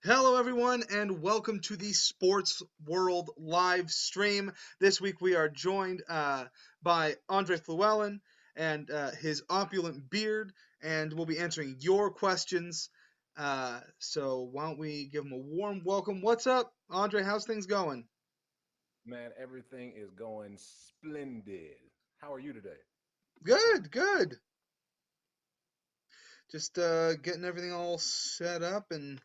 Hello, everyone, and welcome to the Sports World live stream. This week we are joined by Andre Fluellen and his opulent beard, and we'll be answering your questions. So why don't we give him a warm welcome? What's up, Andre? How's things going? Man, everything is going splendid. How are you today? Good, good. Just getting everything all set up and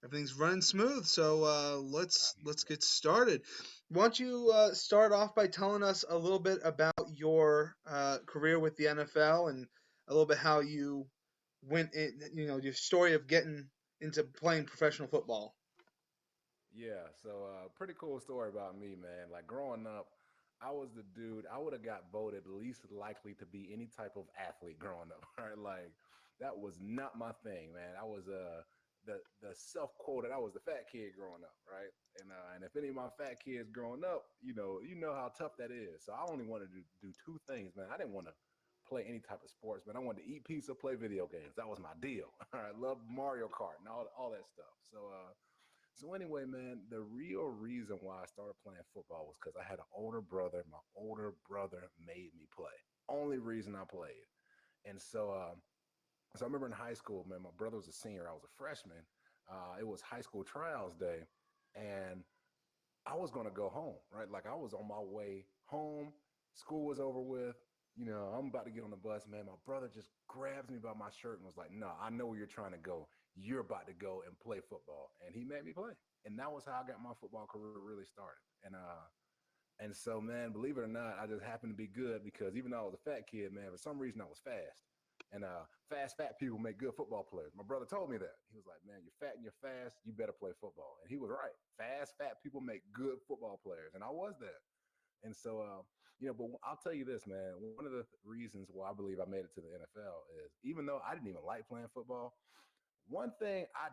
everything's running smooth. So let's get started. Why don't you start off by telling us a little bit about your career with the NFL and a little bit how you went in, your story of getting into playing professional football. Yeah, pretty cool story about me, man. Like growing up, I was the dude, I would have got voted least likely to be any type of athlete growing up, right? Like that was not my thing, man. I was the self-quoted, I was the fat kid growing up, right? And if any of my fat kids growing up, you know how tough that is. So I only wanted to do two things, man. I didn't want to play any type of sports, man. I wanted to eat pizza, play video games. That was my deal. I loved Mario Kart and all that stuff. So anyway, man, the real reason why I started playing football was because I had an older brother. My older brother made me play. Only reason I played. And so I remember in high school, man, my brother was a senior. I was a freshman. It was high school trials day, and I was going to go home, right? Like I was on my way home. School was over with. I'm about to get on the bus, man. My brother just grabs me by my shirt and was like, "No, I know where you're trying to go. You're about to go and play football." And he made me play. And that was how I got my football career really started. And so, man, believe it or not, I just happened to be good because even though I was a fat kid, man, for some reason I was fast. And fast, fat people make good football players. My brother told me that. He was like, "Man, you're fat and you're fast. You better play football." And he was right. Fast, fat people make good football players. And I was that. And so, but I'll tell you this, man. One of the reasons why I believe I made it to the NFL is even though I didn't even like playing football, one thing I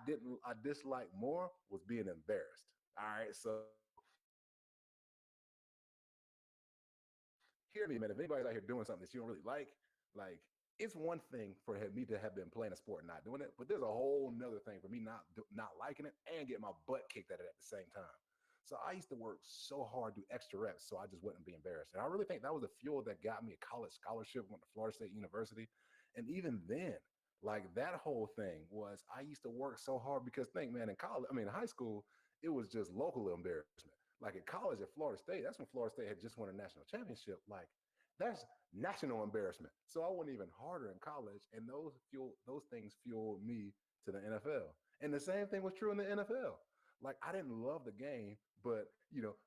disliked more was being embarrassed. All right. So hear me, man. If anybody's out here doing something that you don't really like it's one thing for me to have been playing a sport and not doing it, but there's a whole nother thing for me not liking it and get my butt kicked at it at the same time. So I used to work so hard, do extra reps, so I just wouldn't be embarrassed. And I really think that was the fuel that got me a college scholarship, went to Florida State University. And even then, like that whole thing was I used to work so hard because think, man, in college, I mean, in high school, it was just local embarrassment. Like at college at Florida State, that's when Florida State had just won a national championship. Like that's national embarrassment. So I went even harder in college, and those things fueled me to the NFL. And the same thing was true in the NFL. Like I didn't love the game, but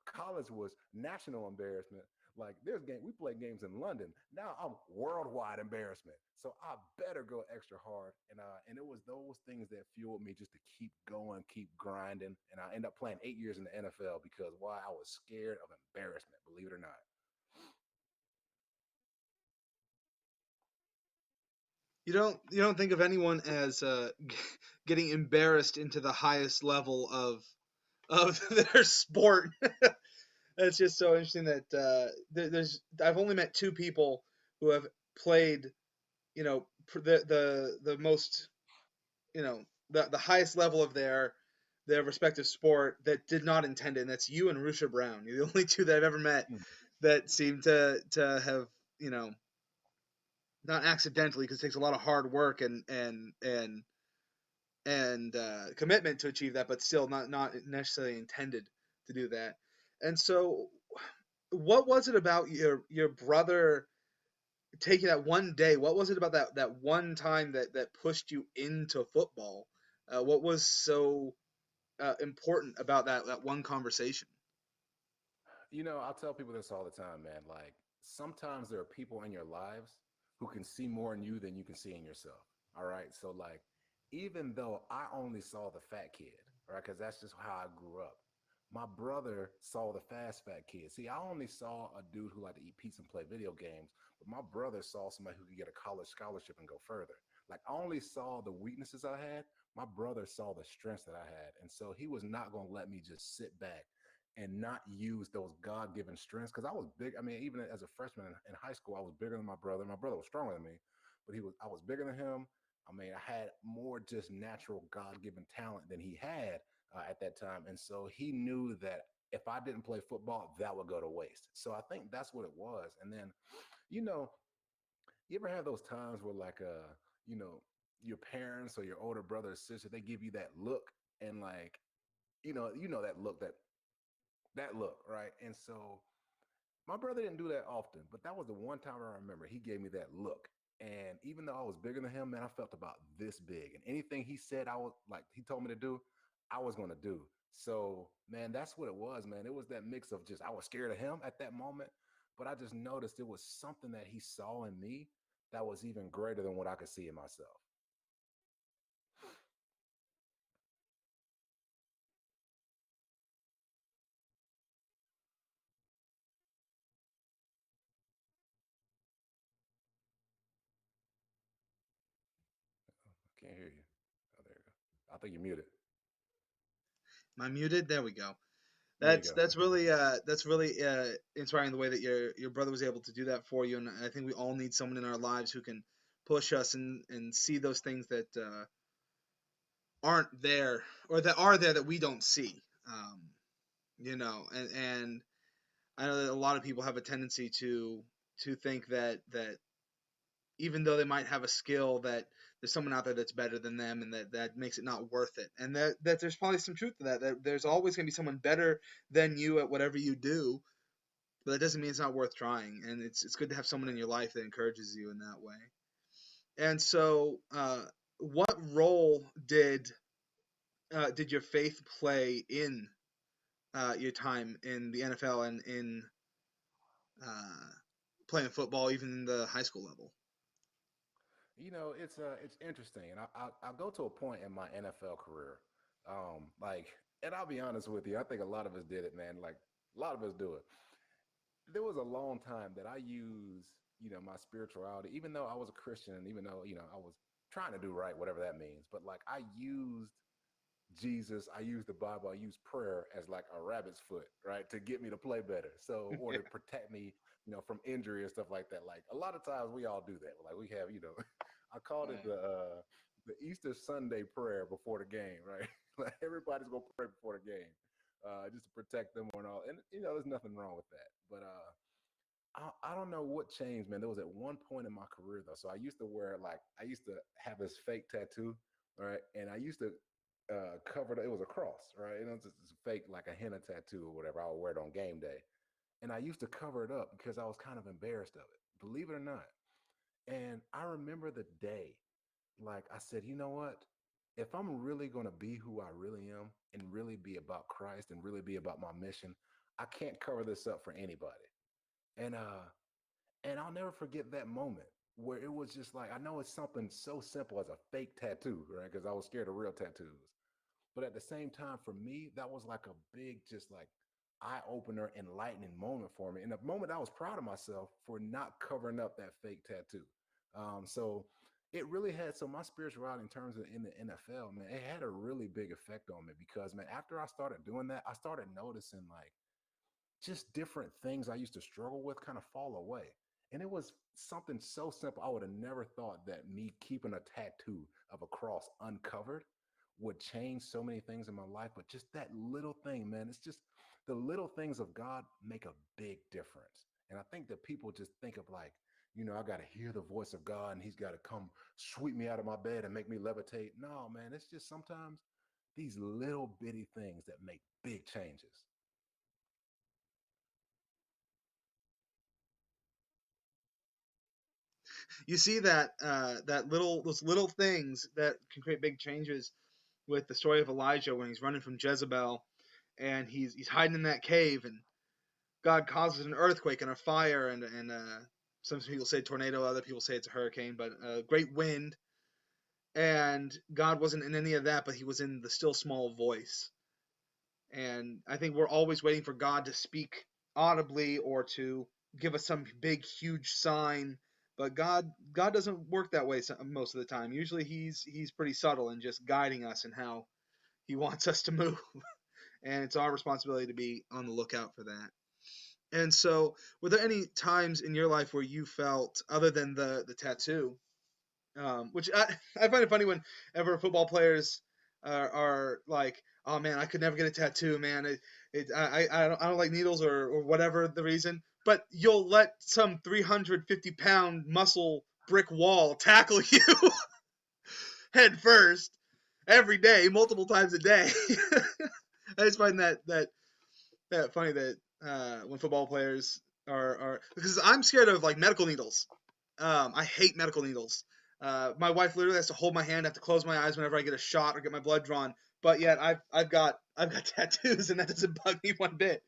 college was national embarrassment. Like there's game we play games in London. Now I'm worldwide embarrassment. So I better go extra hard. And it was those things that fueled me just to keep going, keep grinding. And I ended up playing 8 years in the NFL because why I was scared of embarrassment, believe it or not. You don't think of anyone as getting embarrassed into the highest level of their sport. It's just so interesting that there's I've only met two people who have played, the most, the highest level of their respective sport that did not intend it, and that's you and Rusha Brown. You're the only two that I've ever met Mm. that seem to have, not accidentally, because it takes a lot of hard work and commitment to achieve that, but still not necessarily intended to do that. And so, what was it about your brother taking that one day? What was it about that one time that pushed you into football? What was so important about that one conversation? I'll tell people this all the time, man. Like sometimes there are people in your lives who can see more in you than you can see in yourself. All right. So like, even though I only saw the fat kid, right? Because that's just how I grew up. My brother saw the fast fat kid. See, I only saw a dude who liked to eat pizza and play video games, but my brother saw somebody who could get a college scholarship and go further. Like I only saw the weaknesses I had. My brother saw the strengths that I had. And so he was not going to let me just sit back and not use those God-given strengths. Because I was big. I mean, even as a freshman in high school, I was bigger than my brother. My brother was stronger than me, but I was bigger than him. I mean, I had more just natural God given talent than he had at that time. And so he knew that if I didn't play football, that would go to waste. So I think that's what it was. And then, you know, you ever have those times where you know, your parents or your older brother or sister, they give you that look and like, that look, that look, right? And so my brother didn't do that often, but that was the one time I remember he gave me that look. And even though I was bigger than him, man, I felt about this big. And anything he said, I was like, he told me to do, I was going to do. So, man, that's what it was, man. It was that mix of just, I was scared of him at that moment, but I just noticed it was something that he saw in me that was even greater than what I could see in myself. I can't hear you. Oh, there you go. I think you're muted. Am I muted? There we go. There you That's go. that's really inspiring the way that your brother was able to do that for you, and I think we all need someone in our lives who can push us and see those things that aren't there or that are there that we don't see. Um, and I know that a lot of people have a tendency to think that even though they might have a skill that there's someone out there that's better than them and that makes it not worth it, and that there's probably some truth to that there's always going to be someone better than you at whatever you do, but that doesn't mean it's not worth trying, and it's good to have someone in your life that encourages you in that way. And so what role did your faith play in your time in the NFL and in uh, playing football, even in the high school level? It's interesting, and I'll go to a point in my NFL career, like, and I'll be honest with you, I think a lot of us did it, man. Like a lot of us do it. There was a long time that I used, my spirituality, even though I was a Christian, and even though I was trying to do right, whatever that means. But like I used Jesus, I use the Bible, I use prayer as like a rabbit's foot, right, to get me to play better. So, or Yeah. to protect me, from injury and stuff like that. Like a lot of times we all do that. Like we have, I called it the Easter Sunday prayer before the game, right? Like everybody's gonna pray before the game, just to protect them and all. And there's nothing wrong with that. But I don't know what changed, man. There was at one point in my career though. So I used to have this fake tattoo, right? And I used to cover it. It was a cross, right? It's fake like a henna tattoo or whatever. I would wear it on game day, and I used to cover it up because I was kind of embarrassed of it. Believe it or not. And I remember the day, like I said, you know what? If I'm really gonna be who I really am and really be about Christ and really be about my mission, I can't cover this up for anybody. And I'll never forget that moment where it was just like, I know it's something so simple as a fake tattoo, right? Because I was scared of real tattoos. But at the same time, for me, that was like a big, just like eye opener, enlightening moment for me. And a moment I was proud of myself for not covering up that fake tattoo. So it really had, so my spirituality in terms of in the NFL, man, it had a really big effect on me because, man, after I started doing that, I started noticing like just different things I used to struggle with kind of fall away. And it was something so simple. I would have never thought that me keeping a tattoo of a cross uncovered would change so many things in my life. But just that little thing, man, it's just the little things of God make a big difference. And I think that people just think of like, I got to hear the voice of God and he's got to come sweep me out of my bed and make me levitate. No, man, it's just sometimes these little bitty things that make big changes. You see that those little things that can create big changes with the story of Elijah when he's running from Jezebel and he's hiding in that cave, and God causes an earthquake and a fire and some people say tornado, other people say it's a hurricane, but a great wind. And God wasn't in any of that, but he was in the still small voice. And I think we're always waiting for God to speak audibly or to give us some big, huge sign. But God doesn't work that way most of the time. Usually, He's pretty subtle in just guiding us in how He wants us to move, and it's our responsibility to be on the lookout for that. And so, were there any times in your life where you felt, other than the tattoo, Which I find it funny whenever football players are like, "Oh man, I could never get a tattoo, man. I don't like needles or whatever the reason." But you'll let some 350-pound muscle brick wall tackle you head first every day, multiple times a day. I just find that funny that when football players are because I'm scared of like medical needles. I hate medical needles. My wife literally has to hold my hand, I have to close my eyes whenever I get a shot or get my blood drawn. But yet I've got tattoos and that doesn't bug me one bit.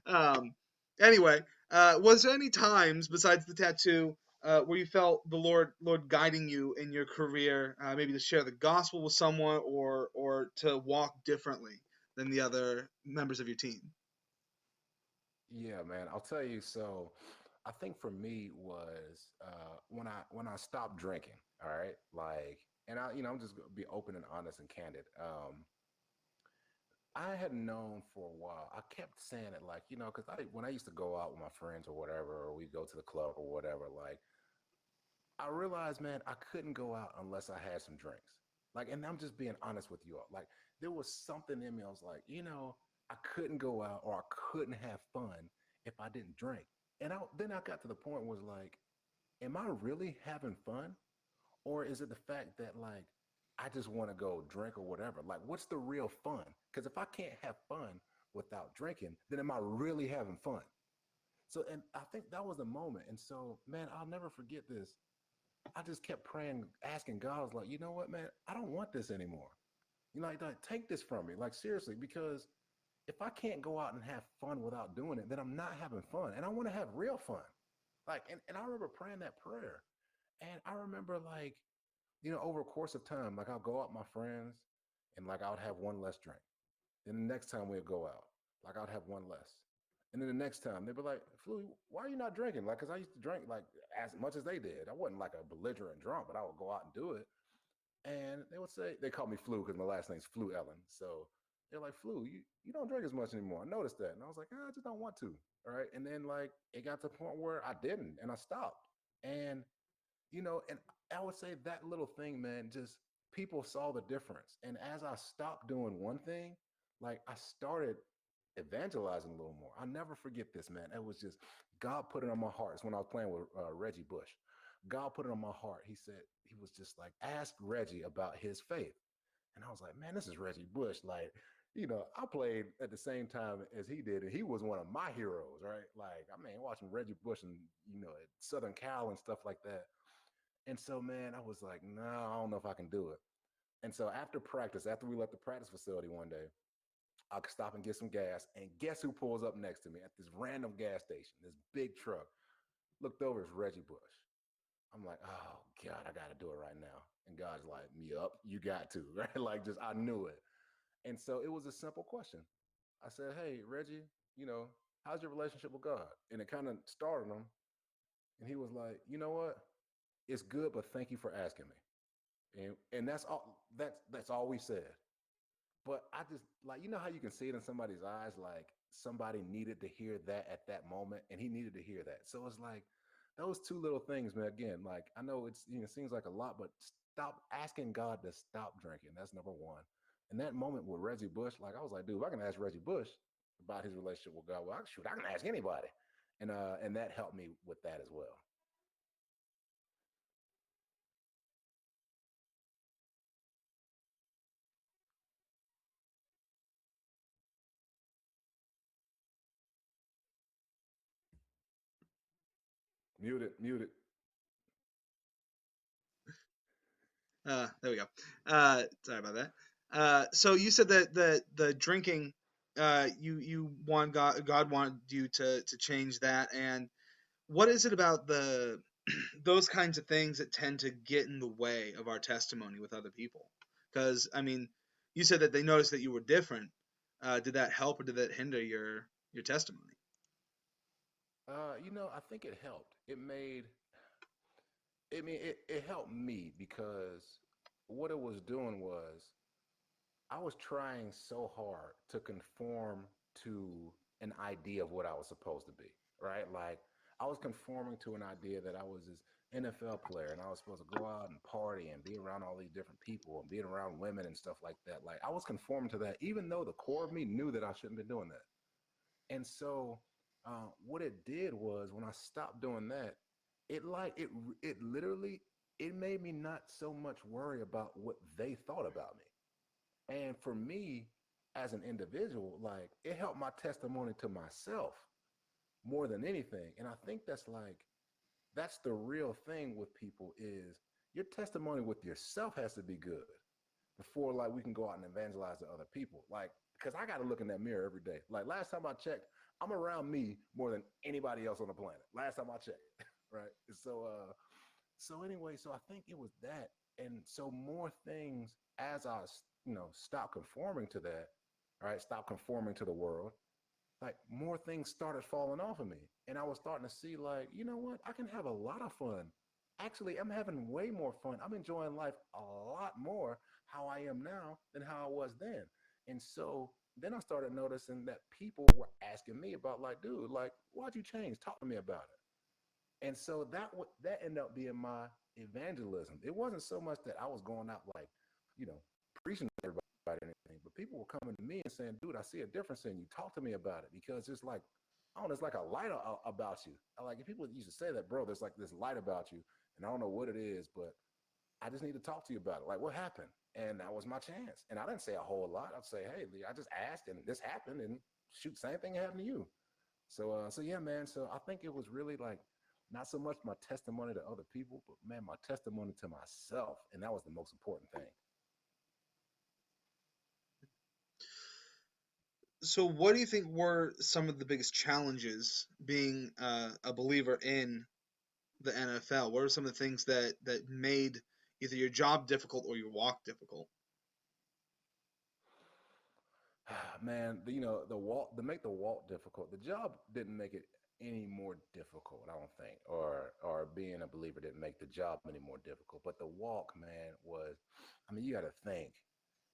Um, anyway, was there any times besides the tattoo where you felt the Lord guiding you in your career, maybe to share the gospel with someone or to walk differently than the other members of your team? Yeah, man. I'll tell you. So, I think for me was when I stopped drinking. All right, like, and I'm just gonna be open and honest and candid. I had known for a while. I kept saying it, like, because when I used to go out with my friends or whatever, or we go to the club or whatever, like, I realized, man, I couldn't go out unless I had some drinks. Like, and I'm just being honest with you all. Like, there was something in me. I was like, I couldn't go out or I couldn't have fun if I didn't drink. And then I got to the point was like, am I really having fun? Or is it the fact that like I just want to go drink or whatever? Like, what's the real fun? Because if I can't have fun without drinking, then am I really having fun? So, and I think that was the moment. And so, man, I'll never forget this. I just kept praying, asking God, I was like, you know what, man, I don't want this anymore. Like, take this from me, like seriously, because if I can't go out and have fun without doing it, then I'm not having fun, and I want to have real fun. Like, and I remember praying that prayer, and I remember like, over a course of time, like I'll go out with my friends, and like I would have one less drink. Then the next time we'd go out, like I'd have one less. And then the next time they'd be like, Flu, why are you not drinking? Like, cause I used to drink like as much as they did. I wasn't like a belligerent drunk, but I would go out and do it. And they would say, they call me Flu because my last name's Fluellen. So they're like, Flu, you don't drink as much anymore. I noticed that. And I was like, I just don't want to. All right. And then like it got to the point where I didn't and I stopped. And and I would say that little thing, man, just people saw the difference. And as I stopped doing one thing, like I started evangelizing a little more. I'll never forget this, man. It was just God put it on my heart. It's when I was playing with Reggie Bush. God put it on my heart. He said, he was just like, ask Reggie about his faith. And I was like, man, this is Reggie Bush. Like, I played at the same time as he did, and he was one of my heroes, right? Like, I mean, watching Reggie Bush and, at Southern Cal and stuff like that. And so, man, I was like, no, I don't know if I can do it. And so after practice, after we left the practice facility one day, I could stop and get some gas. And guess who pulls up next to me at this random gas station, this big truck? Looked over, it's Reggie Bush. I'm like, oh God, I got to do it right now. And God's like, yup, you got to, right? Like, just, I knew it. And so it was a simple question. I said, hey, Reggie, how's your relationship with God? And it kind of started him. And he was like, you know what? It's good, but thank you for asking me. And that's all we said. But I just like how you can see it in somebody's eyes, like somebody needed to hear that at that moment, and he needed to hear that. So it's like those two little things, man. Again, like I know it seems like a lot, but stop asking God to stop drinking. That's number one. And that moment with Reggie Bush, like I was like, dude, if I can ask Reggie Bush about his relationship with God, well, shoot, I can ask anybody. And that helped me with that as well. Muted, muted. There we go. Sorry about that. So you said that the drinking, you want God wanted you to change that, and what is it about the those kinds of things that tend to get in the way of our testimony with other people? Because I mean, you said that they noticed that you were different. Did that help or did that hinder your testimony? I think it helped. It helped me because what it was doing was I was trying so hard to conform to an idea of what I was supposed to be, right? Like I was conforming to an idea that I was this NFL player, and I was supposed to go out and party and be around all these different people and being around women and stuff like that. Like I was conforming to that, even though the core of me knew that I shouldn't be doing that. And so, what it did was when I stopped doing that, it literally it made me not so much worry about what they thought about me. And for me, as an individual, like it helped my testimony to myself more than anything. And I think that's the real thing with people is your testimony with yourself has to be good before like we can go out and evangelize to other people. Like because I got to look in that mirror every day. Like last time I checked, I'm around me more than anybody else on the planet. Last time I checked, right? So anyway, so I think it was that, and so more things as I stop conforming to that, right? Stop conforming to the world, like more things started falling off of me. And I was starting to see, like, you know what? I can have a lot of fun. Actually, I'm having way more fun. I'm enjoying life a lot more how I am now than how I was then. And so then I started noticing that people were asking me about, like, dude, like, why'd you change? Talk to me about it. And so that ended up being my evangelism. It wasn't so much that I was going out like, preaching to everybody or anything, but people were coming to me and saying, "Dude, I see a difference in you. Talk to me about it." Because it's like, I don't know, it's like a light about you. Like if people used to say that, bro, there's like this light about you, and I don't know what it is, but I just need to talk to you about it. Like what happened? And that was my chance. And I didn't say a whole lot. I'd say, "Hey, Lee, I just asked, and this happened, and shoot, same thing happened to you." So yeah, man. So I think it was really like not so much my testimony to other people, but man, my testimony to myself, and that was the most important thing. So, what do you think were some of the biggest challenges being a believer in the NFL? What are some of the things that made either your job difficult or your walk difficult? Man, the walk to make the walk difficult. The job didn't make it any more difficult, I don't think, or being a believer didn't make the job any more difficult. But the walk, man, was. I mean, you got to think.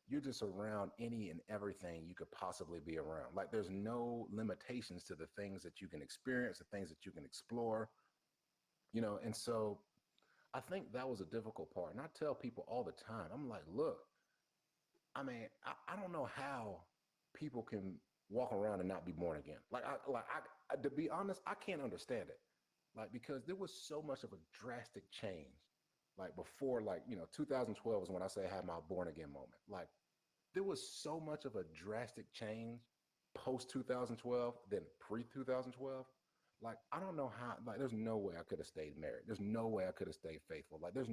You're just around any and everything you could possibly be around. Like there's no limitations to the things that you can experience, the things that you can explore, And so I think that was a difficult part. And I tell people all the time, I'm like, look, I mean, I don't know how people can walk around and not be born again. To be honest, I can't understand it. Like because there was so much of a drastic change. Like before, 2012 is when I say I had my born again moment. Like there was so much of a drastic change post 2012 than pre 2012. Like I don't know how. Like there's no way I could have stayed married. There's no way I could have stayed faithful. Like there's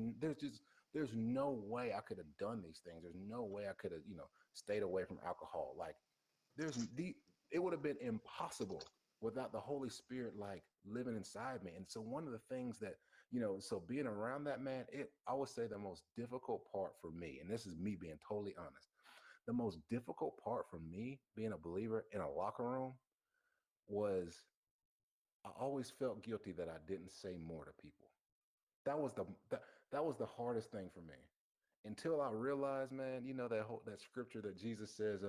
no way I could have done these things. There's no way I could have stayed away from alcohol. Like there's the it would have been impossible without the Holy Spirit like living inside me. And so one of the things that so being around that man, I would say the most difficult part for me, and this is me being totally honest, the most difficult part for me being a believer in a locker room was I always felt guilty that I didn't say more to people. That was that was the hardest thing for me until I realized, man, that scripture that Jesus says,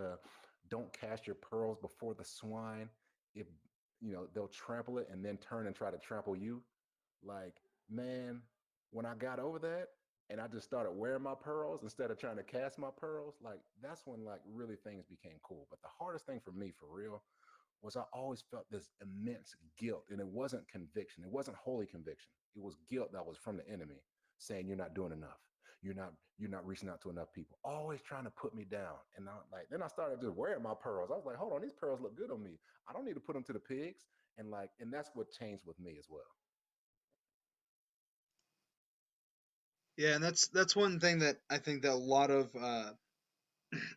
"Don't cast your pearls before the swine. If they'll trample it and then turn and try to trample you." Like, man, when I got over that and I just started wearing my pearls instead of trying to cast my pearls, like that's when like really things became cool. But the hardest thing for me, for real, was I always felt this immense guilt. And it wasn't conviction. It wasn't holy conviction. It was guilt that was from the enemy saying you're not doing enough. You're not reaching out to enough people. Always trying to put me down. And then I started just wearing my pearls. I was like, hold on, these pearls look good on me. I don't need to put them to the pigs. And that's what changed with me as well. Yeah, and that's one thing that I think that a lot of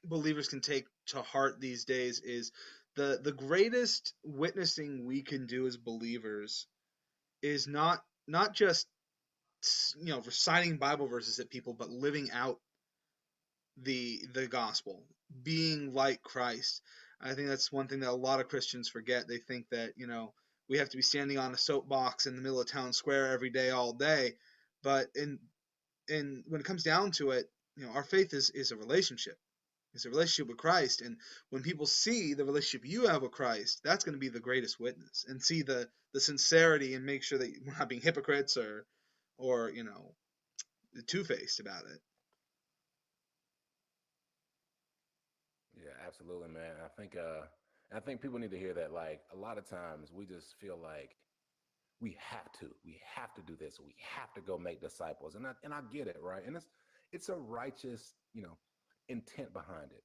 believers can take to heart these days is the greatest witnessing we can do as believers is not just reciting Bible verses at people, but living out the gospel, being like Christ. I think that's one thing that a lot of Christians forget. They think that we have to be standing on a soapbox in the middle of town square every day, all day. But in when it comes down to it, our faith is a relationship. It's a relationship with Christ, and when people see the relationship you have with Christ, that's going to be the greatest witness, and see the sincerity, and make sure that we're not being hypocrites or two faced about it. Yeah, absolutely, man. I think people need to hear that. Like a lot of times we just feel like we have to do this, we have to go make disciples, and I get it, right? And it's a righteous, intent behind it.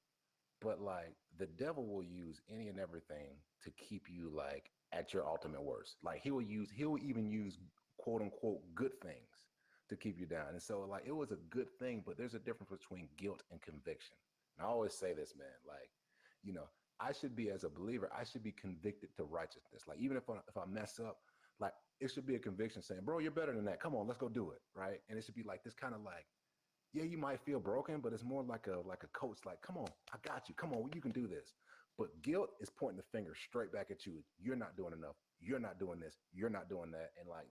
But like the devil will use any and everything to keep you like at your ultimate worst. Like he'll even use quote unquote good things to keep you down. And so like it was a good thing, but there's a difference between guilt and conviction. And I always say this, man, like, you know, I should be as a believer, I should be convicted to righteousness. Like even if I mess up, like it should be a conviction saying, bro, you're better than that. Come on, let's go do it. Right. And it should be like this kind of like, yeah, you might feel broken, but it's more like a coach, like, come on, I got you. Come on, you can do this. But guilt is pointing the finger straight back at you. You're not doing enough. You're not doing this. You're not doing that. And like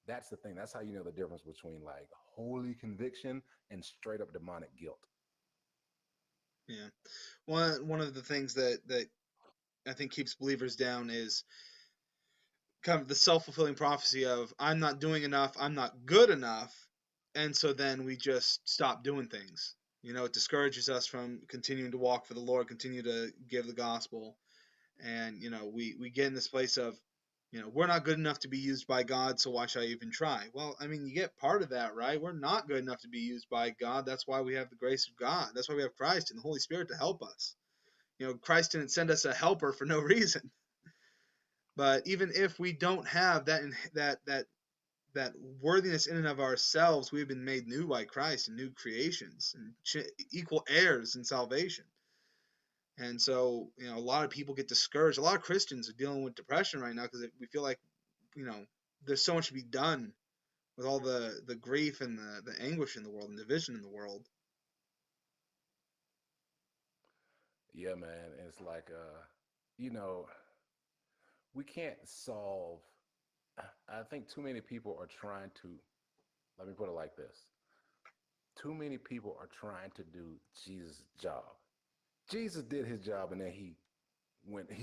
that's the thing. That's how you know the difference between like holy conviction and straight up demonic guilt. Yeah. One of the things that I think keeps believers down is kind of the self fulfilling prophecy of I'm not doing enough, I'm not good enough, and so then we just stop doing things. It discourages us from continuing to walk for the Lord, continue to give the gospel, and we get in this place of we're not good enough to be used by God, so why should I even try? Well, I mean, you get part of that, right? We're not good enough to be used by God. That's why we have the grace of God. That's why we have Christ and the Holy Spirit to help us. Christ didn't send us a helper for no reason. But even if we don't have that worthiness in and of ourselves, we've been made new by Christ and new creations and equal heirs in salvation. And so, a lot of people get discouraged. A lot of Christians are dealing with depression right now because we feel like, you know, there's so much to be done with all the grief and the anguish in the world and division in the world. Yeah, man. And it's like you know, we can't solve I think too many people are trying to let me put it like this. Too many people are trying to do Jesus' job. Jesus did his job and then he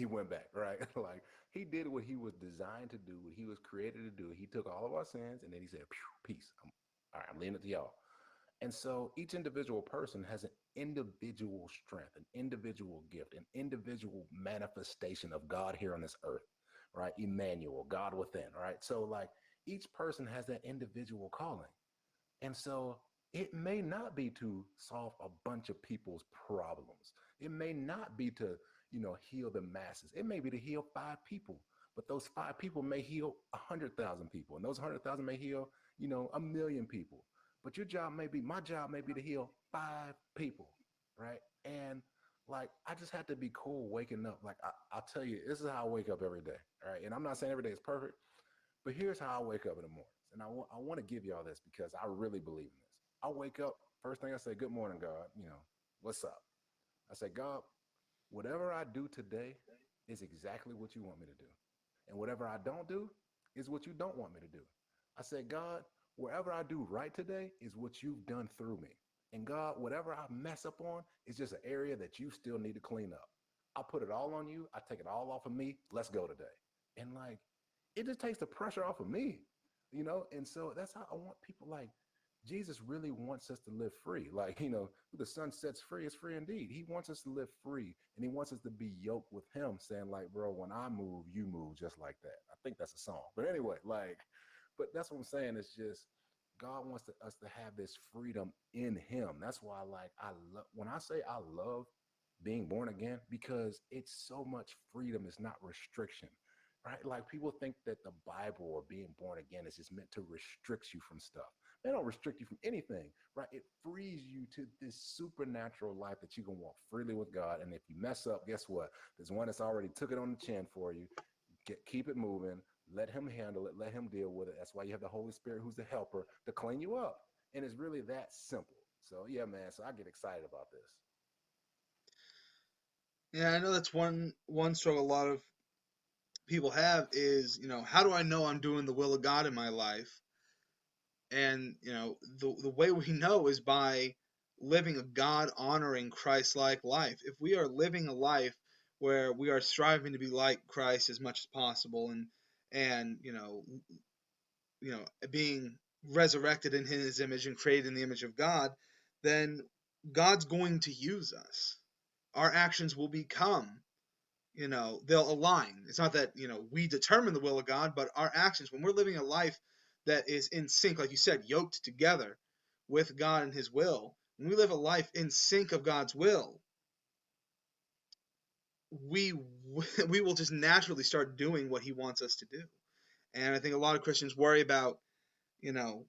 went back, right? Like he did what he was designed to do, what he was created to do. He took all of our sins and then he said, peace. All right, I'm leaving it to y'all. And so each individual person has an individual strength, an individual gift, an individual manifestation of God here on this earth, right? Emmanuel, God within, right? So like each person has that individual calling. And so it may not be to solve a bunch of people's problems. It may not be to, heal the masses. It may be to heal 5 people, but those 5 people may heal 100,000 people, and those 100,000 may heal, 1 million people. But my job may be to heal 5 people, right? And like, I just have to be cool waking up. Like, I'll tell you, this is how I wake up every day, right? And I'm not saying every day is perfect, but here's how I wake up in the mornings. And I want to give y'all this because I really believe in this. I wake up, first thing I say, good morning, God. What's up? I say, God, whatever I do today is exactly what you want me to do. And whatever I don't do is what you don't want me to do. I said, God, wherever I do right today is what you've done through me. And God, whatever I mess up on is just an area that you still need to clean up. I put it all on you. I take it all off of me. Let's go today. And like, it just takes the pressure off of me. And so that's how I want people like, Jesus really wants us to live free. Like, who the sun sets free is free indeed. He wants us to live free and he wants us to be yoked with him, saying, like, bro, when I move, you move just like that. I think that's a song. But anyway, like, but that's what I'm saying. It's just God wants us to have this freedom in him. That's why, like, I love when I say I love being born again, because it's so much freedom, it's not restriction. Right? Like people think that the Bible or being born again is just meant to restrict you from stuff. They don't restrict you from anything, right? It frees you to this supernatural life that you can walk freely with God. And if you mess up, guess what? There's one that's already took it on the chin for you. Keep it moving. Let him handle it. Let him deal with it. That's why you have the Holy Spirit, who's the helper, to clean you up. And it's really that simple. So yeah, man. So I get excited about this. Yeah, I know that's one struggle a lot of people have is, how do I know I'm doing the will of God in my life? And the way we know is by living a God honoring Christ like life. If we are living a life where we are striving to be like Christ as much as possible, and being resurrected in his image and created in the image of God, then God's going to use us. Our actions will become, they'll align. It's not that, we determine the will of God, but our actions, when we're living a life that is in sync, like you said, yoked together with God and his will, when we live a life in sync of God's will, we we will just naturally start doing what he wants us to do. And I think a lot of Christians worry about, you know,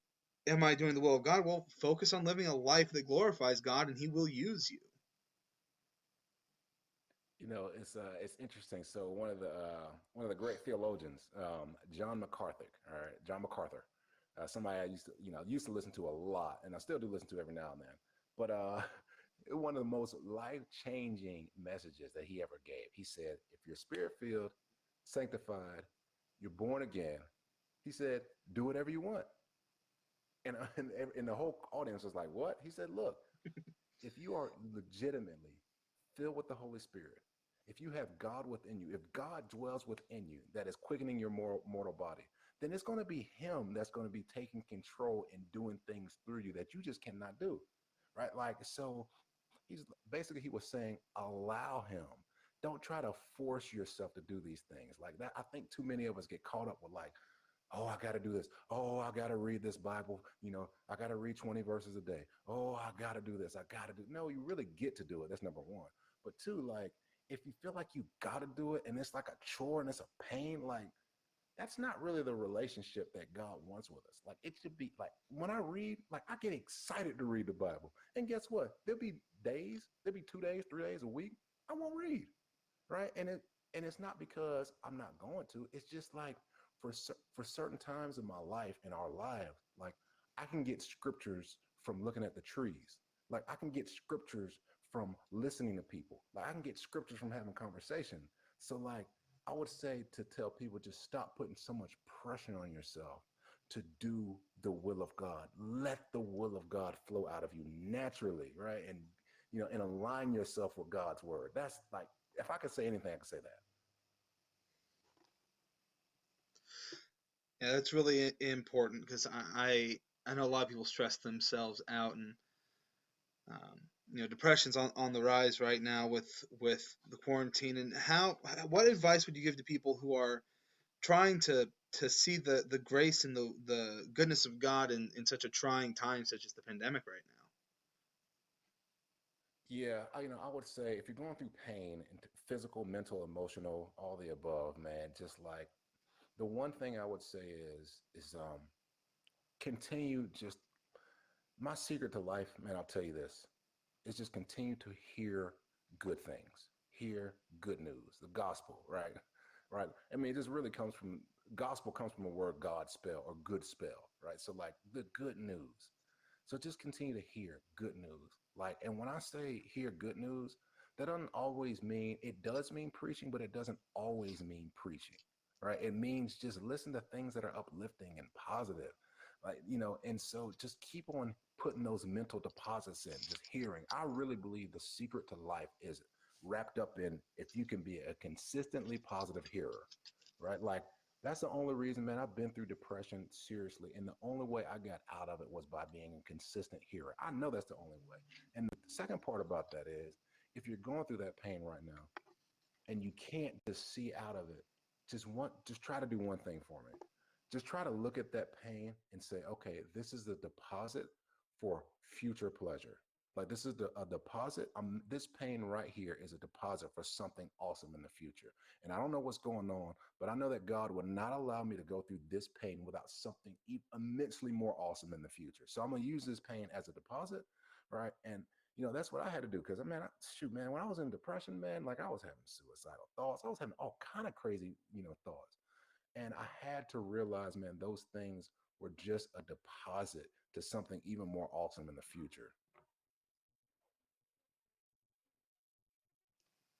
am I doing the will of God? Well, focus on living a life that glorifies God and he will use you. It's interesting. So one of the great theologians, John MacArthur, all right, John MacArthur, somebody I used to listen to a lot, and I still do listen to every now and then. But one of the most life changing messages that he ever gave. He said, "If you're spirit filled, sanctified, you're born again," he said, "do whatever you want." And the whole audience was like, "What?" He said, "Look, if you are legitimately filled with the Holy Spirit, if you have God within you, if God dwells within you, that is quickening your mortal body, then it's going to be Him that's going to be taking control and doing things through you that you just cannot do, right? Like, so he was saying, allow Him. Don't try to force yourself to do these things like that. I think too many of us get caught up with like, oh, I got to do this. Oh, I got to read this Bible. I got to read 20 verses a day. Oh, I got to do this. I got to do. No, you really get to do it. That's number one. But two, like, if you feel like you got to do it and it's like a chore and it's a pain, like, that's not really the relationship that God wants with us. Like, it should be like when I read, like, I get excited to read the Bible. And guess what? There'll be 2 days, 3 days, a week. I won't read, right? And it's not because I'm not going to. It's just like for certain times in my life, in our lives, like I can get scriptures from looking at the trees. Like I can get scriptures from listening to people. Like I can get scriptures from having conversation. So like I would say to tell people just stop putting so much pressure on yourself to do the will of God. Let the will of God flow out of you naturally, right? And align yourself with God's word. That's like if I could say anything, I could say that. Yeah, that's really important because I know a lot of people stress themselves out, and um, depression's on the rise right now with the quarantine. And what advice would you give to people who are trying to see the grace and the goodness of God in such a trying time such as the pandemic right now? Yeah, I would say if you're going through pain, and physical, mental, emotional, all the above, man, just like the one thing I would say is continue just my secret to life, man, I'll tell you this. Is just continue to hear good things, hear good news, the gospel, right? Right. I mean, it just really comes from gospel comes from a word God spell or good spell, right? So like the good news. So just continue to hear good news. Like, and when I say hear good news, that doesn't always mean it does mean preaching, but it doesn't always mean preaching, right? It means just listen to things that are uplifting and positive, and so just keep on putting those mental deposits in, just hearing. I really believe the secret to life is wrapped up in if you can be a consistently positive hearer, right? Like that's the only reason, man, I've been through depression seriously. And the only way I got out of it was by being a consistent hearer. I know that's the only way. And the second part about that is if you're going through that pain right now and you can't just see out of it, just try to do one thing for me. Just try to look at that pain and say, okay, this is the deposit for future pleasure. Like this is a deposit. This pain right here is a deposit for something awesome in the future. And I don't know what's going on, but I know that God would not allow me to go through this pain without something immensely more awesome in the future. So I'm gonna use this pain as a deposit, right? And that's what I had to do because shoot, man, when I was in depression, man, like I was having suicidal thoughts. I was having all kind of crazy, thoughts. And I had to realize, man, those things were just a deposit to something even more awesome in the future.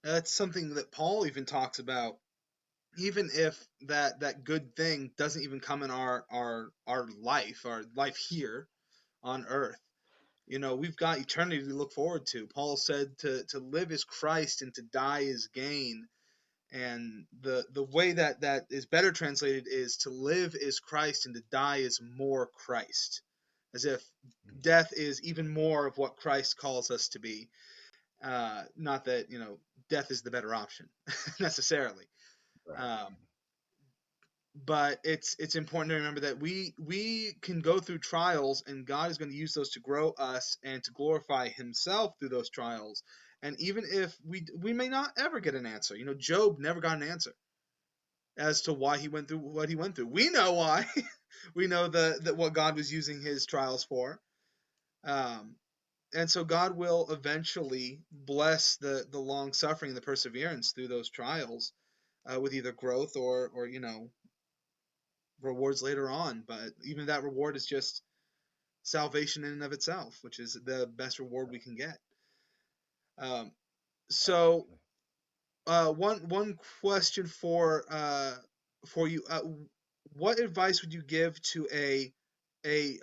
That's something that Paul even talks about. Even if that good thing doesn't even come in our life here on earth, we've got eternity to look forward to. Paul said to live is Christ and to die is gain. And the way that that is better translated is to live is Christ and to die is more Christ, as if Mm. death is even more of what Christ calls us to be. Not that death is the better option necessarily, Right. um, but it's important to remember that we can go through trials, and God is going to use those to grow us and to glorify Himself through those trials. And even if we may not ever get an answer, Job never got an answer as to why he went through what he went through. We know why. We know that what God was using his trials for. Um, and so God will eventually bless the long suffering and the perseverance through those trials, with either growth or rewards later on. But even that reward is just salvation in and of itself, which is the best reward we can get. Um, so Absolutely. one question for you. What advice would you give to a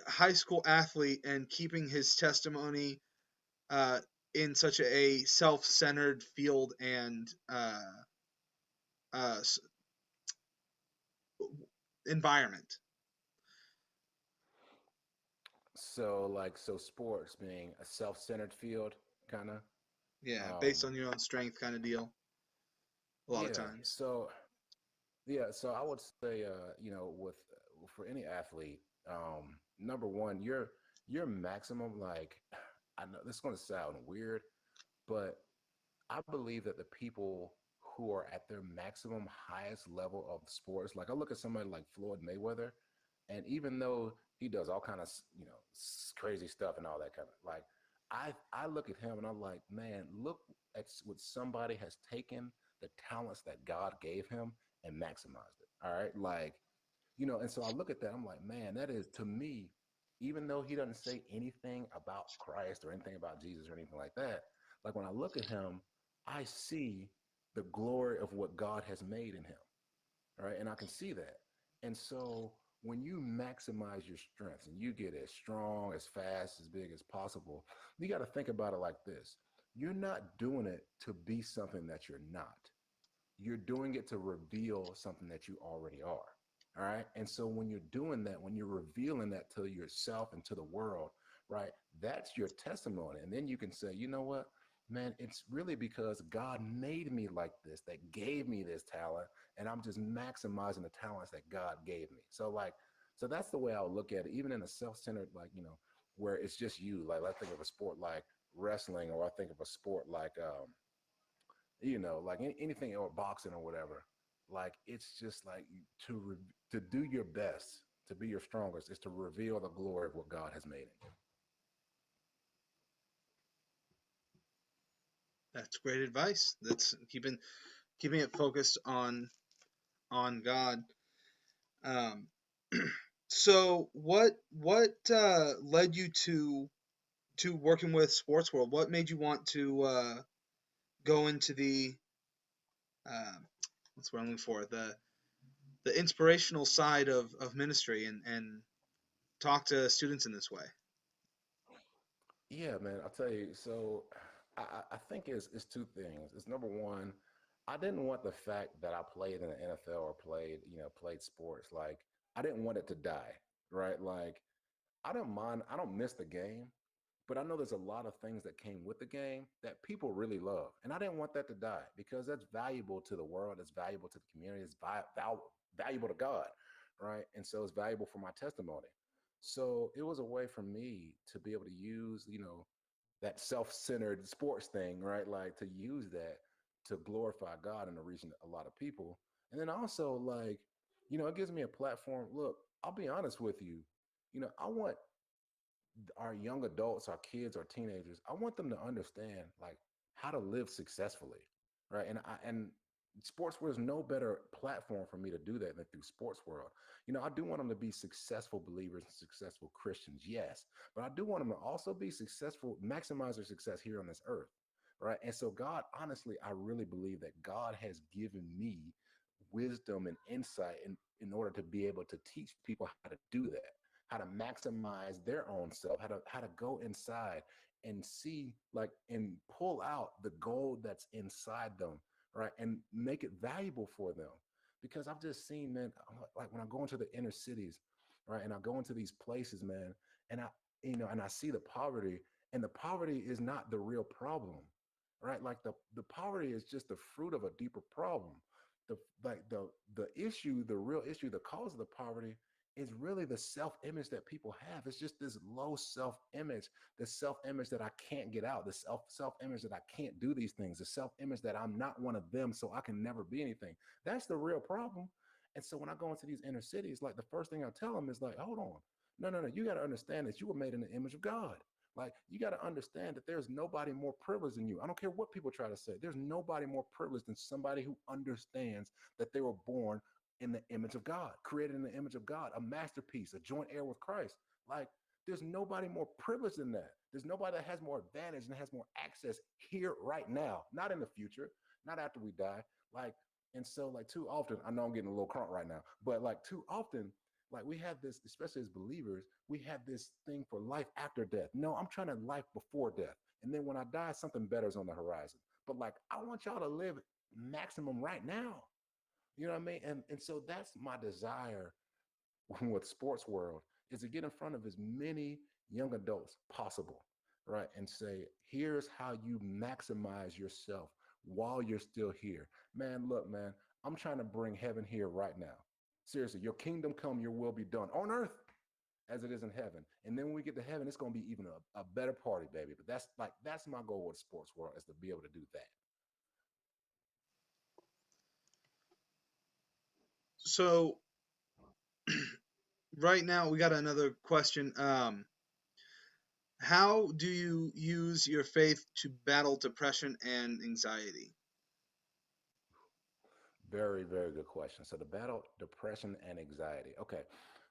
high school athlete and keeping his testimony uh, in such a self-centered field and uh, environment? So sports being a self-centered field, kind of. Yeah, based Um, on your own strength, kind of deal. A lot of yeah. times. So I would say, with for any athlete, number one, your maximum, like, I know this is going to sound weird, but I believe that the people who are at their maximum highest level of sports, like I look at somebody like Floyd Mayweather, and even though he does all kind of crazy stuff and all that kind of, like, I look at him and I'm like, man, look at what somebody has taken the talents that God gave him and maximized it. All right, like, and so I look at that, I'm like, man, that is, to me, even though he doesn't say anything about Christ or anything about Jesus or anything like that, like when I look at him, I see the glory of what God has made in him. All right. And I can see that. And so when you maximize your strengths and you get as strong, as fast, as big as possible, you got to think about it like this. You're not doing it to be something that you're not. You're doing it to reveal something that you already are. All right. And so when you're doing that, when you're revealing that to yourself and to the world, right, that's your testimony. And then you can say, you know what, man, it's really because God made me like this, that gave me this talent, and I'm just maximizing the talents that God gave me. So, like, so that's the way I would look at it, even in a self centered, like, where it's just you. Like, I think of a sport like wrestling, or I think of a sport like, like anything, or boxing or whatever. Like, it's just like to do your best, to be your strongest, is to reveal the glory of what God has made in you. That's great advice. That's keeping it focused on God. Um, so what led you to working with Sports World? What made you want to go into the uh, what's what I'm looking for, the inspirational side of ministry and talk to students in this way? Yeah, man, I'll tell you. So I think it's two things. It's number one, I didn't want the fact that I played in the NFL or played sports. Like, I didn't want it to die, right? Like, I don't miss the game, but I know there's a lot of things that came with the game that people really love. And I didn't want that to die, because that's valuable to the world, it's valuable to the community, it's valuable to God, right? And so it's valuable for my testimony. So it was a way for me to be able to use, that self-centered sports thing, right? Like, to use that to glorify God and to reach a lot of people. And then also, like, it gives me a platform. Look, I'll be honest with you. I want our young adults, our kids, our teenagers, I want them to understand, like, how to live successfully, right? And sports world is no better platform for me to do that than through sports world. I do want them to be successful believers and successful Christians, yes, but I do want them to also be successful, maximize their success here on this earth, right? And so God, honestly, I really believe that God has given me wisdom and insight in order to be able to teach people how to do that, how to maximize their own self, how to go inside and see, like, and pull out the gold that's inside them, right? And make it valuable for them. Because I've just seen, man, like when I go into the inner cities, right, and I go into these places, man, and and I see the poverty, and the poverty is not the real problem, right? Like the poverty is just the fruit of a deeper problem. The like the issue, the real issue, the cause of the poverty is really the self-image that people have. It's just this low self-image, the self-image that I can't get out, the self-image that I can't do these things, the self-image that I'm not one of them, so I can never be anything. That's the real problem. And so when I go into these inner cities, like the first thing I tell them is like, hold on, no, you got to understand that you were made in the image of God. Like, you got to understand that there's nobody more privileged than you. I don't care what people try to say. There's nobody more privileged than somebody who understands that they were born in the image of God, created in the image of God, a masterpiece, a joint heir with Christ. Like, there's nobody more privileged than that. There's nobody that has more advantage and has more access here right now, not in the future, not after we die. Like, and so, like, too often, I know I'm getting a little crunk right now, but like, too often, like, we have this, especially as believers, we have this thing for life after death. No, I'm trying to life before death. And then when I die, something better is on the horizon. But like, I want y'all to live maximum right now. You know what I mean? And so that's my desire with sports world, is to get in front of as many young adults possible, right? And say, here's how you maximize yourself while you're still here. Man, look, man, I'm trying to bring heaven here right now. Seriously, your kingdom come, your will be done on earth as it is in heaven. And then when we get to heaven, it's going to be even a better party, baby. But that's my goal with the sports world, is to be able to do that. So right now we got another question. How do you use your faith to battle depression and anxiety? Very, very good question. So the battle depression and anxiety. Okay.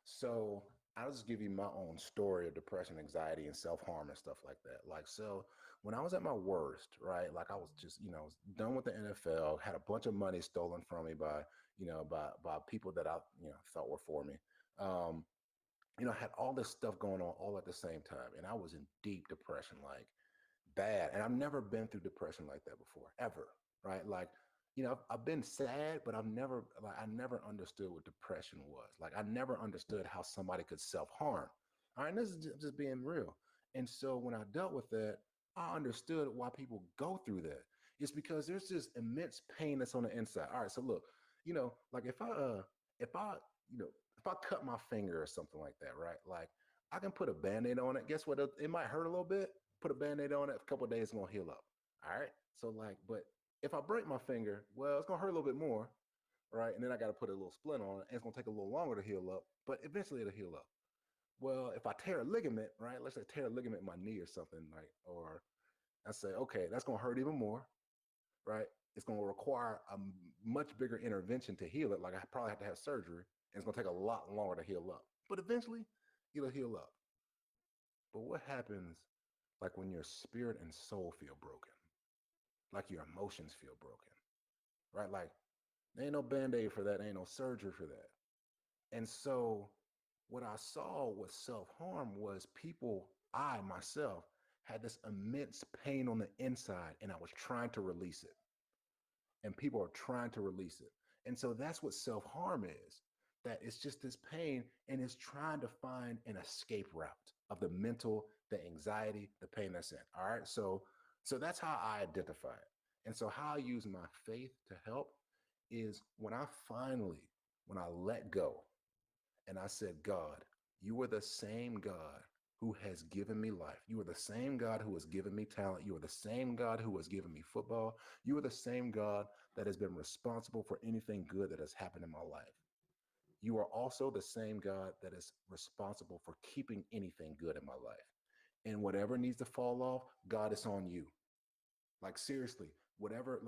So I'll just give you my own story of depression, anxiety, and self-harm and stuff like that. Like, so when I was at my worst, right? Like, I was just, done with the NFL, had a bunch of money stolen from me by, by people that I, thought were for me. Um, I had all this stuff going on all at the same time. And I was in deep depression, like bad. And I've never been through depression like that before, ever. Right. Like, I've been sad, but I never understood what depression was. Like, I never understood how somebody could self harm. All right. And this is just being real. And so when I dealt with that, I understood why people go through that. It's because there's this immense pain that's on the inside. All right. So look, like if I, you know, if I cut my finger or something like that, right? Like, I can put a band-aid on it. Guess what? It might hurt a little bit. Put a band-aid on it. A couple of days, it's gonna heal up. All right. So like, but if I break my finger, well, it's gonna hurt a little bit more, right? And then I got to put a little splint on it, and it's gonna take a little longer to heal up, but eventually it'll heal up. Well, if I tear a ligament, right? Let's say tear a ligament in my knee or something, like, or I say, okay, that's gonna hurt even more, right? It's gonna require a much bigger intervention to heal it. Like, I probably have to have surgery, and it's gonna take a lot longer to heal up. But eventually, it'll heal up. But what happens, like, when your spirit and soul feel broken, like your emotions feel broken, right? Like, there ain't no band-aid for that, there ain't no surgery for that. And so what I saw with self-harm was people, I myself, had this immense pain on the inside, and I was trying to release it. And people are trying to release it. And so that's what self-harm is. That it's just this pain, and it's trying to find an escape route of the mental, the anxiety, the pain that's in. All right. So that's how I identify it. And so how I use my faith to help is when I let go and I said, God, you are the same God who has given me life. You are the same God who has given me talent. You are the same God who has given me football. You are the same God that has been responsible for anything good that has happened in my life. You are also the same God that is responsible for keeping anything good in my life. And whatever needs to fall off, God, is on you. Like, seriously, whatever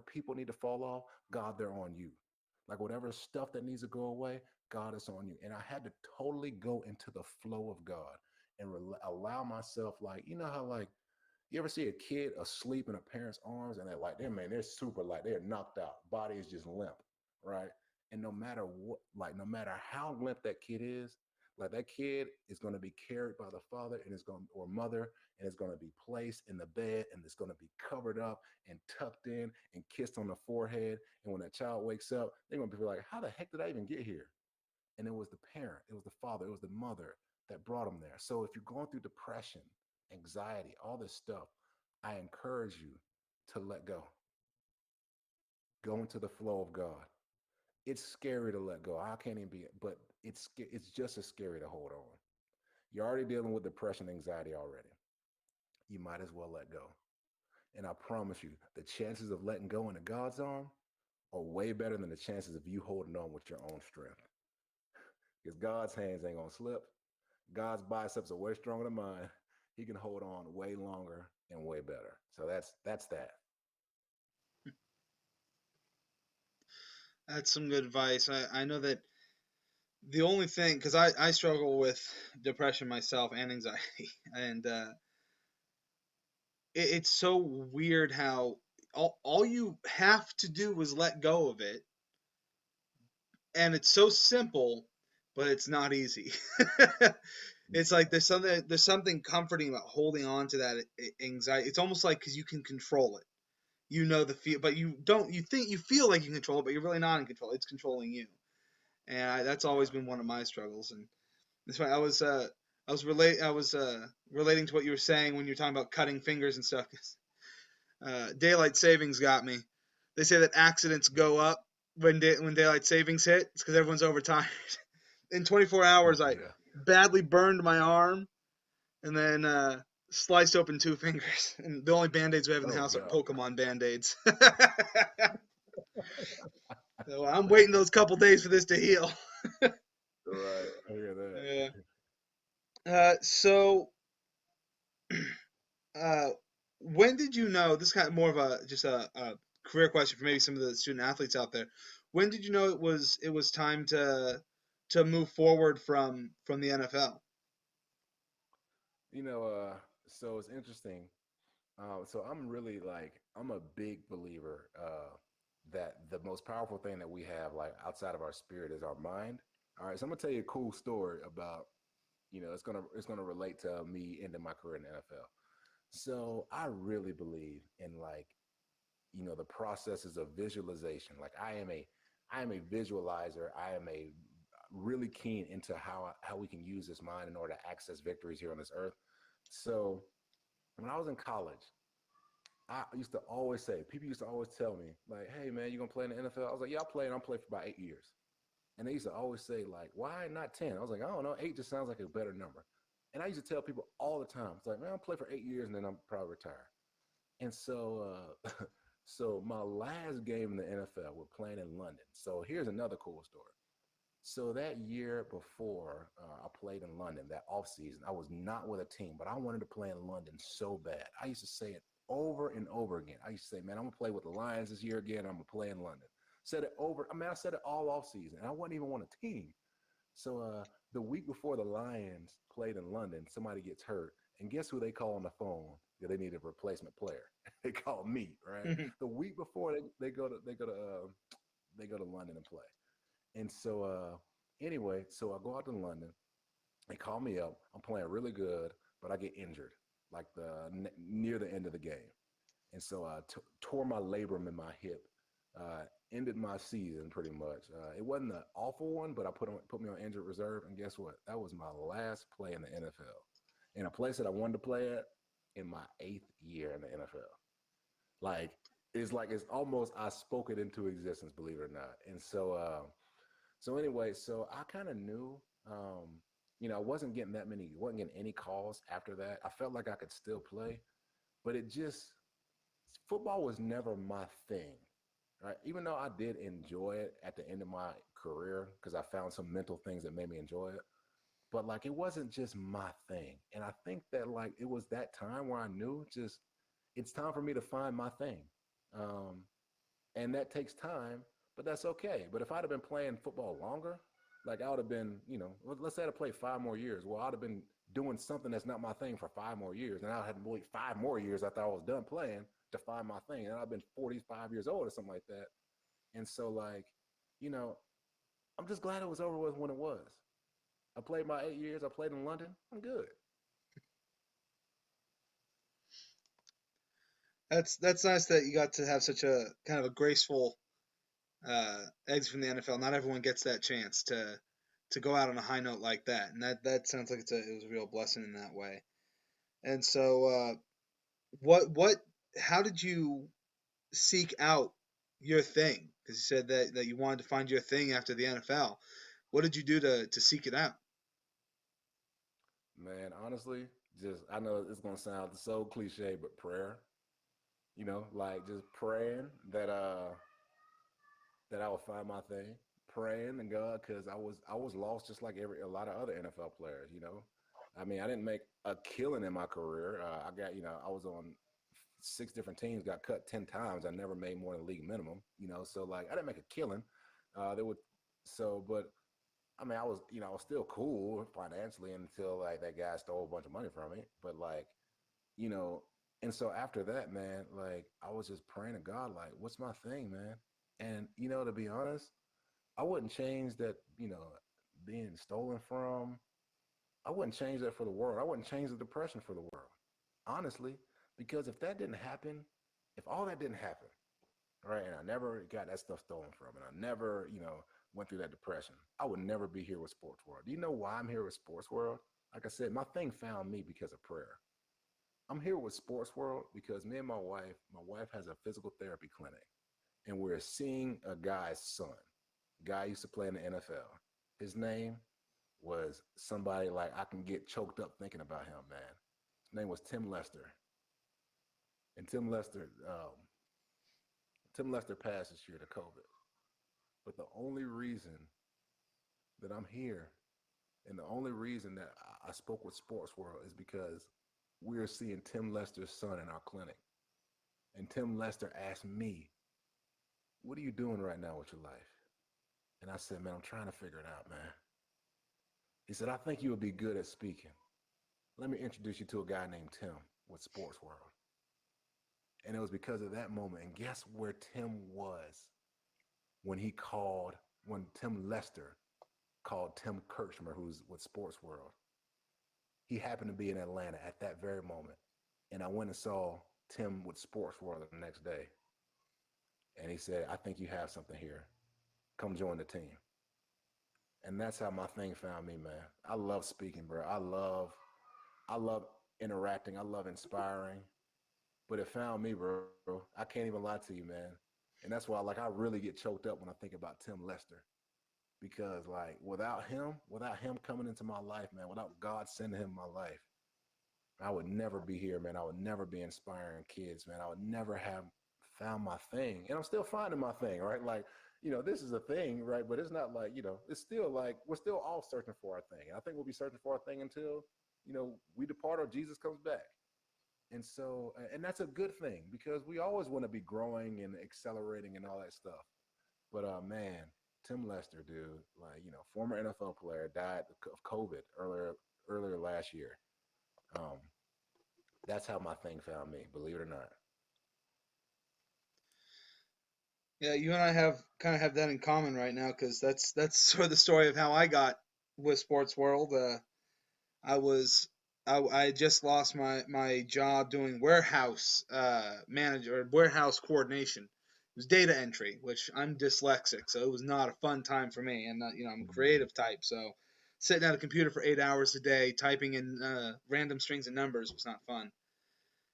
people need to fall off, God, they're on you. Like, whatever stuff that needs to go away, God, is on you. And I had to totally go into the flow of God and allow myself, like, you know how, like, you ever see a kid asleep in a parent's arms, and they're super light, they're knocked out, body is just limp, right? And no matter what, like, no matter how limp that kid is, Like that kid is going to be carried by the father and is going or mother and is going to be placed in the bed and it's going to be covered up and tucked in and kissed on the forehead. And when that child wakes up, they're going to be like, "How the heck did I even get here?" And it was the parent, it was the father, it was the mother that brought them there. So if you're going through depression, anxiety, all this stuff, I encourage you to let go. Go into the flow of God. It's scary to let go. I can't even be, but it's just as scary to hold on. You're already dealing with depression, anxiety already. You might as well let go. And I promise you, the chances of letting go into God's arm are way better than the chances of you holding on with your own strength. Because God's hands ain't gonna slip. God's biceps are way stronger than mine. He can hold on way longer and way better. So that's that. That's some good advice. I know that the only thing, because I struggle with depression myself and anxiety, and it's so weird how all you have to do is let go of it, and it's so simple, but it's not easy. It's like there's something comforting about holding on to that anxiety. It's almost like because you can control it. You know the feel, but you don't. You think you feel like you control it, but you're really not in control. It's controlling you, and that's always Yeah. been one of my struggles. And that's why I was relating to what you were saying when you're talking about cutting fingers and stuff. Daylight savings got me. They say that accidents go up when daylight savings hit. It's because everyone's overtired. In 24 hours, I Yeah. badly burned my arm and then sliced open two fingers. And the only band-aids we have in the Oh house are no. Pokemon band-aids. So I'm waiting those couple days for this to heal. Right. I hear that. Yeah. So, uh, when did you know? This is kind of more of a career question for maybe some of the student athletes out there. When did you know it was time to move forward from the NFL? You know, so it's interesting. So I'm really like I'm a big believer that the most powerful thing that we have, like outside of our spirit, is our mind. All right, so I'm gonna tell you a cool story about it's gonna relate to me ending my career in the NFL. So I really believe in like the processes of visualization. Like I am a visualizer. I am a really keen into how we can use this mind in order to access victories here on this earth. So when I was in college, I used to always say, people used to always tell me, like, "Hey man, you gonna play in the NFL?" I was like, "Yeah, I'll play, and I'll play for about 8 years." And they used to always say, like, "Why not 10?" I was like, "I don't know, eight just sounds like a better number." And I used to tell people all the time, it's like, "Man, I'll play for 8 years and then I'm probably retire." And so my last game in the NFL, we're playing in London. So here's another cool story. So that year before I played in London, that off season, I was not with a team, but I wanted to play in London so bad. I used to say it over and over again. I used to say, "Man, I'm gonna play with the Lions this year again. I'm gonna play in London." Said it over. I mean, I said it all off season, and I wasn't even on a team. So the week before the Lions played in London, somebody gets hurt, and guess who they call on the phone? Yeah, they need a replacement player. They call me, right? The week before they go to London and play. And so anyway, so I go out to London. They call me up. I'm playing really good, but I get injured like near the end of the game. And so I tore my labrum in my hip, ended my season pretty much. It wasn't an awful one, but I put me on injured reserve. And guess what? That was my last play in the NFL, in a place that I wanted to play at in my 8th year in the NFL. Like it's almost I spoke it into existence, believe it or not. And so anyway, so I kind of knew, I wasn't getting any calls after that. I felt like I could still play, but football was never my thing, right? Even though I did enjoy it at the end of my career because I found some mental things that made me enjoy it, but like it wasn't just my thing. And I think that like it was that time where I knew just it's time for me to find my thing. Um, and that takes time, but that's okay. But if I'd have been playing football longer, like I would have been, let's say I'd have played 5 more years. Well, I'd have been doing something that's not my thing for 5 more years, and I had to wait 5 more years after I was done playing to find my thing, and I've been 45 years old or something like that. And so, like, you know, I'm just glad it was over with when it was. I played my 8 years. I played in London. I'm good. That's nice that you got to have such a kind of a graceful exit from the NFL. Not everyone gets that chance to go out on a high note like that, and that sounds like it was a real blessing in that way. And so, what how did you seek out your thing? Because you said that you wanted to find your thing after the NFL. What did you do to seek it out? Man, honestly, just I know it's gonna sound so cliche, but prayer. Like just praying that I would find my thing, praying to God because I was lost just like every a lot of other NFL players. I mean, I didn't make a killing in my career. I got I was on six different teams, got cut 10 times. I never made more than league minimum. So like I didn't make a killing. There would but I mean I was still cool financially until like that guy stole a bunch of money from me. But like you know, and so after that, man, like I was just praying to God, like, what's my thing, man? And to be honest, I wouldn't change that, being stolen from. I wouldn't change that for the world. I wouldn't change the depression for the world, honestly, because if that didn't happen, if all that didn't happen, right, and I never got that stuff stolen from, and I never, went through that depression, I would never be here with Sports World. Do you know why I'm here with Sports World? Like I said, my thing found me because of prayer. I'm here with Sports World because me and my wife has a physical therapy clinic, and we're seeing a guy's son. Guy used to play in the NFL. His name was somebody like I can get choked up thinking about him, man. His name was Tim Lester, and Tim Lester passed this year to COVID. But the only reason that I'm here, and the only reason that I spoke with Sports World is because we're seeing Tim Lester's son in our clinic. And Tim Lester asked me, "What are you doing right now with your life?" And I said, "Man, I'm trying to figure it out, man." He said, "I think you would be good at speaking. Let me introduce you to a guy named Tim with Sports World." And it was because of that moment. And guess where Tim was when he called, when Tim Lester called Tim Kirchner, who's with Sports World. He happened to be in Atlanta at that very moment. And I went and saw Tim with Sports World the next day. And he said, "I think you have something here. Come join the team." And that's how my thing found me, man. I love speaking, bro. I love interacting. I love inspiring. But it found me, bro. I can't even lie to you, man. And that's why, like, I really get choked up when I think about Tim Lester because, like, without him coming into my life, man, without God sending him my life, I would never be here, man. I would never be inspiring kids, man. I would never have found my thing. And I'm still finding my thing, right? Like, this is a thing, right? But it's not like, it's still like we're still all searching for our thing. And I think we'll be searching for our thing until, we depart or Jesus comes back. And so, and that's a good thing because we always want to be growing and accelerating and all that stuff. But man, Tim Lester, dude, like, former NFL player, died of COVID earlier last year. Um, that's how my thing found me, believe it or not. Yeah, you and I have kind of have that in common right now because that's sort of the story of how I got with Sports World. I was I just lost my job doing warehouse manager or warehouse coordination. It was data entry, which I'm dyslexic, so it was not a fun time for me. And I'm a Mm, creative type, so sitting at a computer for 8 hours a day typing in random strings of numbers was not fun.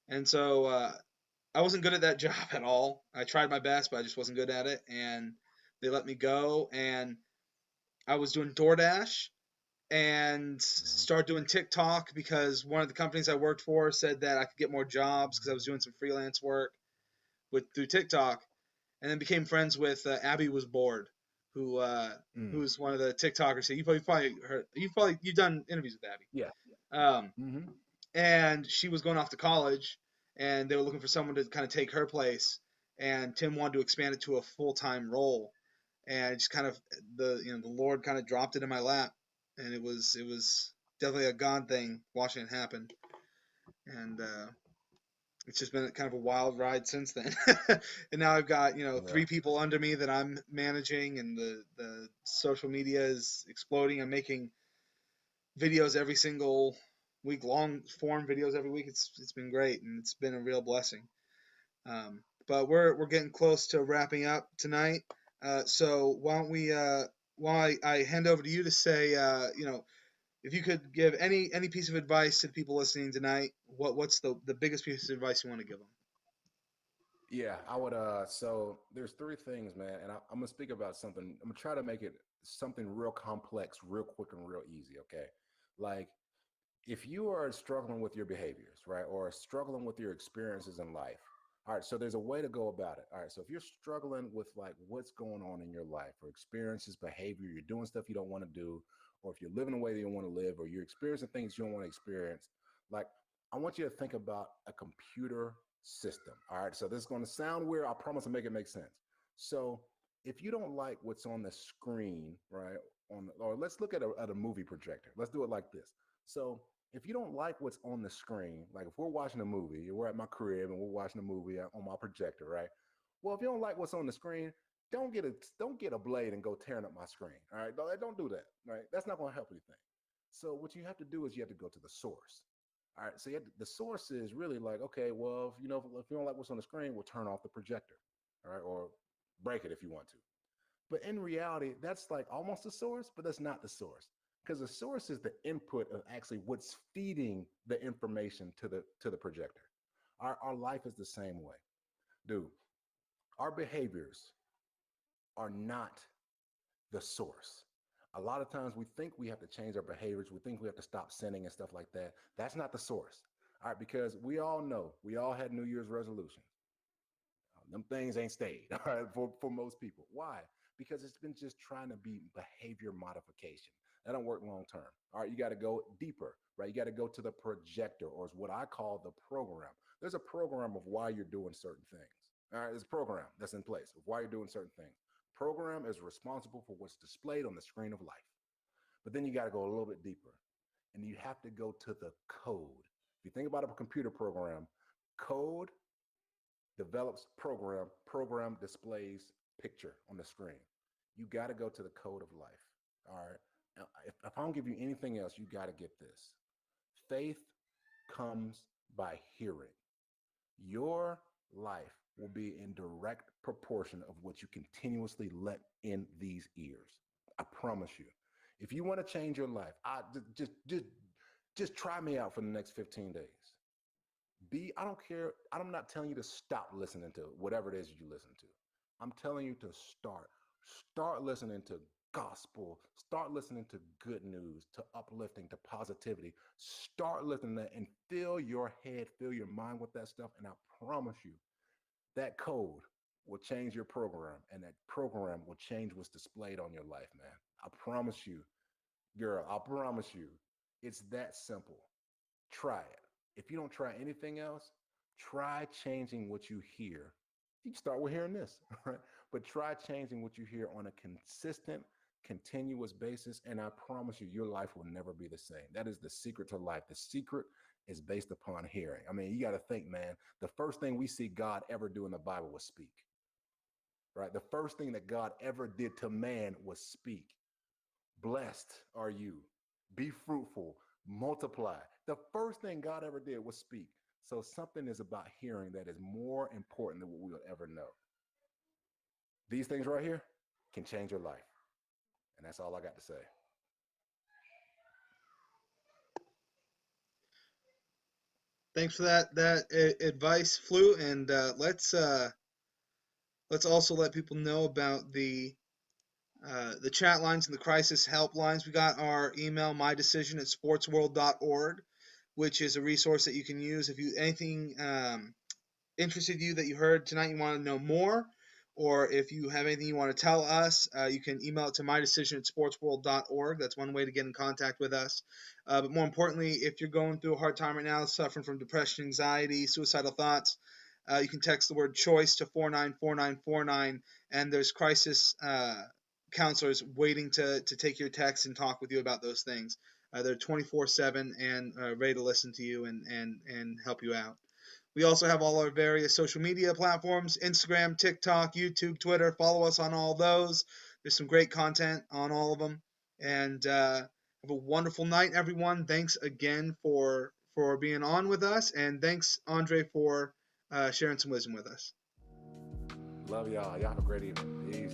And so I wasn't good at that job at all. I tried my best, but I just wasn't good at it, and they let me go. And I was doing DoorDash and mm, start doing TikTok because one of the companies I worked for said that I could get more jobs because I was doing some freelance work with through TikTok, and then became friends with Abby was bored, who mm. who's one of the TikTokers. So you've probably heard, you've done interviews with Abby. Yeah. Mm-hmm. And she was going off to college, and they were looking for someone to kind of take her place. And Tim wanted to expand it to a full time role, and just kind of the Lord kind of dropped it in my lap, and it was definitely a God thing watching it happen, and it's just been kind of a wild ride since then. And now I've got Yeah. three people under me that I'm managing, and the social media is exploding. I'm making videos every single week, long form videos every week. It's been great, and it's been a real blessing. But we're getting close to wrapping up tonight. So why don't we why I hand over to you to say if you could give any piece of advice to the people listening tonight, what's the biggest piece of advice you want to give them? Yeah, I would. So there's three things, man, and I'm gonna speak about something. I'm gonna try to make it something real complex, real quick, and real easy. Okay, like if you are struggling with your behaviors, right, or struggling with your experiences in life, all right, so there's a way to go about it. All right, so if you're struggling with like what's going on in your life or experiences, behavior, you're doing stuff you don't want to do, or if you're living the way that you want to live, or you're experiencing things you don't want to experience, like I want you to think about a computer system. All right, so this is going to sound weird. I promise to make it make sense. So if you don't like what's on the screen, right, or let's look at a movie projector. Let's do it like this. So if you don't like what's on the screen, like if we're watching a movie, we're at my crib and we're watching a movie on my projector, right? Well, if you don't like what's on the screen, don't get a blade and go tearing up my screen. All right, don't do that. Right, that's not going to help anything. So what you have to do is you have to go to the source. All right, so the source is really like, okay, well, if you don't like what's on the screen, we'll turn off the projector, all right, or break it if you want to. But in reality, that's like almost the source, but that's not the source because the source is the input of actually what's feeding the information to the projector. Our life is the same way, dude. Our behaviors are not the source. A lot of times we think we have to change our behaviors. We think we have to stop sinning and stuff like that. That's not the source. All right, because we all know we all had New Year's resolutions. Them things ain't stayed, all right, for most people. Why? Because it's been just trying to be behavior modification. That don't work long term. All right, you got to go deeper, right? You got to go to the projector, or is what I call the program. There's a program of why you're doing certain things. All right, there's a program that's in place of why you're doing certain things. Program is responsible for what's displayed on the screen of life. But then you got to go a little bit deeper, and you have to go to the code. If you think about a computer program, code develops program, program displays picture on the screen. You got to go to the code of life. All right. Now, if I don't give you anything else, you got to get this. Faith comes by hearing. Your life will be in direct proportion of what you continuously let in these ears. I promise you. If you want to change your life, just try me out for the next 15 days. I don't care. I'm not telling you to stop listening to whatever it is you listen to. I'm telling you to start listening to gospel, start listening to good news, to uplifting, to positivity. Start listening to that and fill your head, fill your mind with that stuff. And I promise you, that code will change your program, and that program will change what's displayed on your life, man. I promise you, girl, I promise you. It's that simple. Try it. If you don't try anything else, try changing what you hear. You can start with hearing this, right? But try changing what you hear on a consistent, continuous basis. And I promise you, your life will never be the same. That is the secret to life. The secret is based upon hearing. I mean, you got to think, man, the first thing we see God ever do in the Bible was speak, right? The first thing that God ever did to man was speak. Blessed are you. Be fruitful, multiply. The first thing God ever did was speak. So something is about hearing that is more important than what we will ever know. These things right here can change your life. And that's all I got to say. Thanks for that advice, Flu, and let's also let people know about the chat lines and the crisis helplines. We got our email, mydecision at sportsworld.org, which is a resource that you can use if you anything interested you that you heard tonight, you want to know more, or if you have anything you want to tell us, you can email it to mydecision at sportsworld.org. That's one way to get in contact with us. But more importantly, if you're going through a hard time right now, suffering from depression, anxiety, suicidal thoughts, you can text the word choice to 494949, and there's crisis counselors waiting to take your text and talk with you about those things. They're 24/7 and ready to listen to you and help you out. We also have all our various social media platforms: Instagram, TikTok, YouTube, Twitter. Follow us on all those. There's some great content on all of them. And Have a wonderful night, everyone. Thanks again for being on with us, and thanks, Andre, for sharing some wisdom with us. Love y'all. Y'all have a great evening. Peace.